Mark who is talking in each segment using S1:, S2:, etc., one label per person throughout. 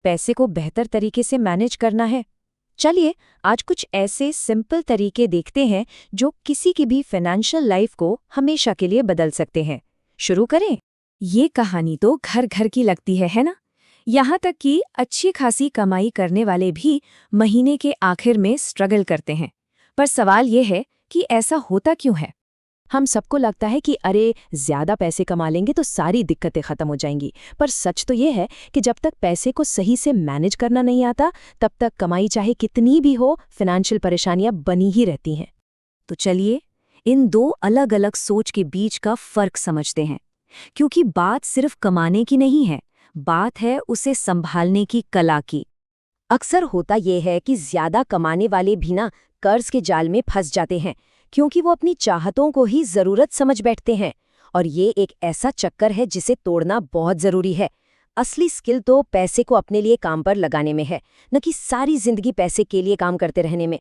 S1: पैसे को बेहतर तरीके से मैनेज करना है। चलिए आज कुछ ऐसे सिंपल तरीके देखते हैं जो किसी की भी फाइनेंशियल लाइफ को हमेशा के लिए बदल सकते हैं। शुरू करें। ये कहानी तो घर घर की लगती है ना? यहाँ तक कि अच्छी खासी कमाई करने वाले भी महीने के आखिर में स्ट्रगल करते हैं। पर सवाल ये है कि ऐसा होता क्यों है? हम सबको लगता है कि अरे ज्यादा पैसे कमा लेंगे तो सारी दिक्कतें खत्म हो जाएंगी, पर सच तो ये है कि जब तक पैसे को सही से मैनेज करना नहीं आता तब तक कमाई चाहे कितनी भी हो, फाइनेंशियल परेशानियां बनी ही रहती हैं। तो चलिए इन दो अलग अलग सोच के बीच का फर्क समझते हैं, क्योंकि बात सिर्फ कमाने की नहीं है, बात है उसे संभालने की कला की। अक्सर होता यह है कि ज्यादा कमाने वाले भी ना कर्ज के जाल में फंस जाते हैं, क्योंकि वो अपनी चाहतों को ही जरूरत समझ बैठते हैं। और ये एक ऐसा चक्कर है जिसे तोड़ना बहुत जरूरी है। असली स्किल तो पैसे को अपने लिए काम पर लगाने में है, न कि सारी जिंदगी पैसे के लिए काम करते रहने में।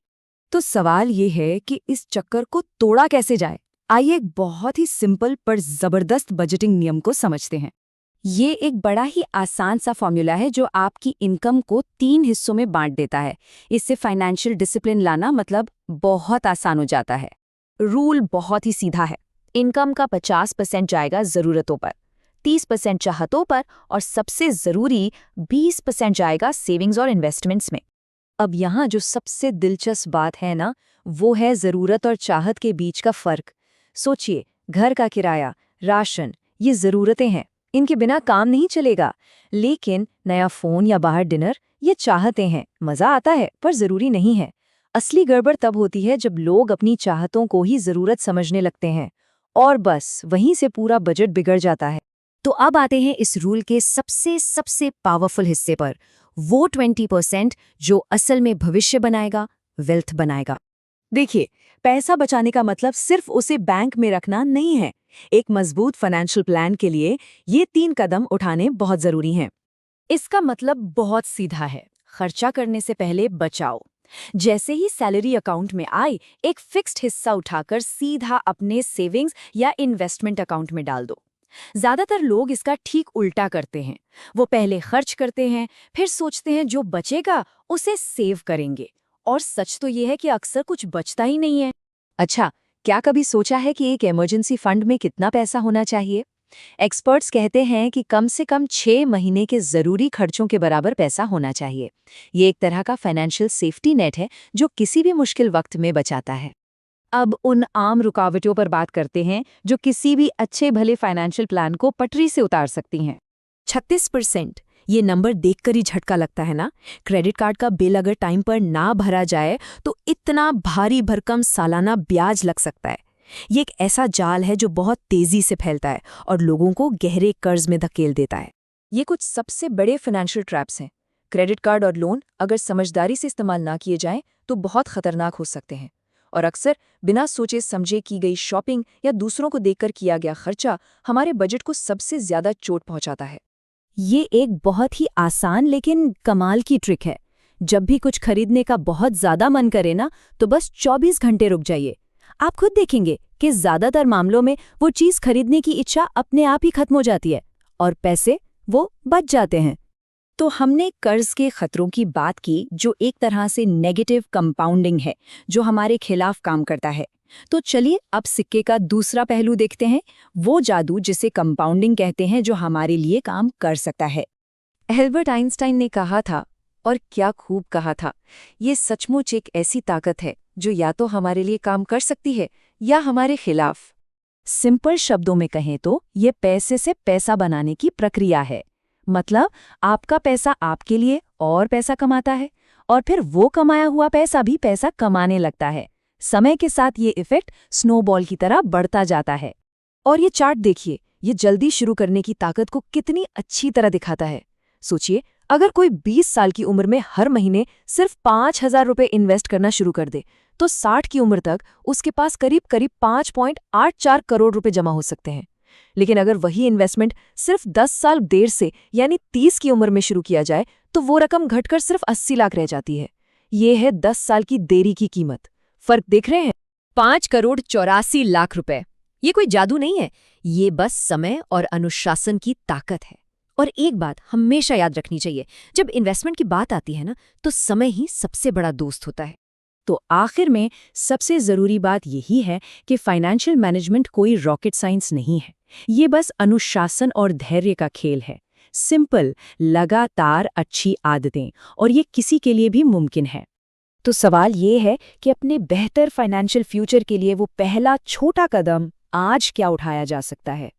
S1: तो सवाल ये है कि इस चक्कर को तोड़ा कैसे जाए। आइए एक बहुत ही सिंपल पर जबरदस्त बजटिंग नियम को समझते हैं। ये एक बड़ा ही आसान सा फॉर्मूला है जो आपकी इनकम को 3 हिस्सों में बांट देता है। इससे फाइनेंशियल डिसिप्लिन लाना मतलब बहुत आसान हो जाता है। रूल बहुत ही सीधा है। इनकम का 50% जाएगा जरूरतों पर, 30% चाहतों पर और सबसे जरूरी 20% जाएगा सेविंग्स और इन्वेस्टमेंट्स में। अब यहाँ जो सबसे दिलचस्प बात है ना, वो है जरूरत और चाहत के बीच का फर्क। सोचिए, घर का किराया, राशन, ये जरूरतें हैं, इनके बिना काम नहीं चलेगा। लेकिन नया फोन या बाहर डिनर, ये चाहते हैं, मजा आता है पर जरूरी नहीं है। असली गड़बड़ तब होती है जब लोग अपनी चाहतों को ही जरूरत समझने लगते हैं, और बस वहीं से पूरा बजट बिगड़ जाता है। तो अब आते हैं इस रूल के सबसे पावरफुल हिस्से पर, वो 20% जो असल में भविष्य बनाएगा, वेल्थ बनाएगा। देखिए, पैसा बचाने का मतलब सिर्फ उसे बैंक में रखना नहीं है। एक मजबूत फाइनेंशियल प्लान के लिए ये 3 कदम उठाने बहुत जरूरी हैं। इसका मतलब बहुत सीधा है। खर्चा करने से पहले बचाओ। जैसे ही सैलरी अकाउंट में आए, एक फिक्स्ड हिस्सा उठाकर सीधा अपने सेविंग्स या इन्वेस्टमेंट अकाउंट में डाल दो। ज्यादातर लोग इसका ठीक उल्टा करते हैं। वो पहले खर्च करते हैं, फिर सोचते हैं जो बचेगा उसे सेव करेंगे। और सच तो ये है कि अक्सर कुछ बचता ही नहीं है। अच्छा, क्या कभी सोचा है कि एक इमरजेंसी फंड में कितना पैसा होना चाहिए? एक्सपर्ट्स कहते हैं कि कम से कम 6 महीने के जरूरी खर्चों के बराबर पैसा होना चाहिए। ये एक तरह का फाइनेंशियल सेफ्टी नेट है जो किसी भी मुश्किल वक्त में बचाता है। अब उन आम रुकावटों पर बात करते हैं जो किसी भी अच्छे भले फाइनेंशियल प्लान को पटरी से उतार सकती हैं। 36%, ये नंबर देखकर ही झटका लगता है ना? क्रेडिट कार्ड का बिल अगर टाइम पर ना भरा जाए तो इतना भारी भरकम सालाना ब्याज लग सकता है। ये एक ऐसा जाल है जो बहुत तेजी से फैलता है और लोगों को गहरे कर्ज में धकेल देता है। ये कुछ सबसे बड़े फाइनेंशियल ट्रैप्स हैं। क्रेडिट कार्ड और लोन अगर समझदारी से इस्तेमाल ना किए जाएं तो बहुत खतरनाक हो सकते हैं। और अक्सर बिना सोचे समझे की गई शॉपिंग या दूसरों को देखकर किया गया खर्चा हमारे बजट को सबसे ज्यादा चोट पहुंचाता है। ये एक बहुत ही आसान लेकिन कमाल की ट्रिक है। जब भी कुछ खरीदने का बहुत ज्यादा मन करे ना, तो बस 24 घंटे रुक जाइए। आप खुद देखेंगे कि ज्यादातर मामलों में वो चीज खरीदने की इच्छा अपने आप ही खत्म हो जाती है और पैसे वो बच जाते हैं। तो हमने कर्ज के खतरों की बात की जो एक तरह से नेगेटिव कंपाउंडिंग है, जो हमारे खिलाफ काम करता है। तो चलिए अब सिक्के का दूसरा पहलू देखते हैं, वो जादू जिसे कंपाउंडिंग कहते हैं जो हमारे लिए काम कर सकता है। एल्बर्ट आइंस्टाइन ने कहा था, और क्या खूब कहा था, ये सचमुच एक ऐसी ताकत है जो या तो हमारे लिए काम कर सकती है या हमारे खिलाफ। सिंपल शब्दों में कहें तो ये पैसे से पैसा बनाने की प्रक्रिया है। मतलब आपका पैसा आपके लिए और पैसा कमाता है और फिर वो कमाया हुआ पैसा भी पैसा कमाने लगता है। समय के साथ ये इफेक्ट स्नोबॉल की तरह बढ़ता जाता है। और ये चार्ट देखिए, ये जल्दी शुरू करने की ताकत को कितनी अच्छी तरह दिखाता है। सोचिए, अगर कोई 20 साल की उम्र में हर महीने सिर्फ 5,000 रुपये इन्वेस्ट करना शुरू कर दे, तो 60 की उम्र तक उसके पास करीब 5.84 करोड़ रुपए जमा हो सकते हैं। लेकिन अगर वही इन्वेस्टमेंट सिर्फ 10 साल देर से यानी 30 की उम्र में शुरू किया जाए, तो वो रकम घटकर सिर्फ 80 लाख रह जाती है। ये है 10 साल की देरी की कीमत। फर्क देख रहे हैं? 5,84,00,000 रुपए। ये कोई जादू नहीं है, ये बस समय और अनुशासन की ताकत है। और एक बात हमेशा याद रखनी चाहिए, जब इन्वेस्टमेंट की बात आती है ना, तो समय ही सबसे बड़ा दोस्त होता है। तो आखिर में सबसे ज़रूरी बात यही है कि फाइनेंशियल मैनेजमेंट कोई रॉकेट साइंस नहीं है। ये बस अनुशासन और धैर्य का खेल है। सिंपल, लगातार अच्छी आदतें, और ये किसी के लिए भी मुमकिन है। तो सवाल ये है कि अपने बेहतर फाइनेंशियल फ्यूचर के लिए वो पहला छोटा कदम आज क्या उठाया जा सकता है।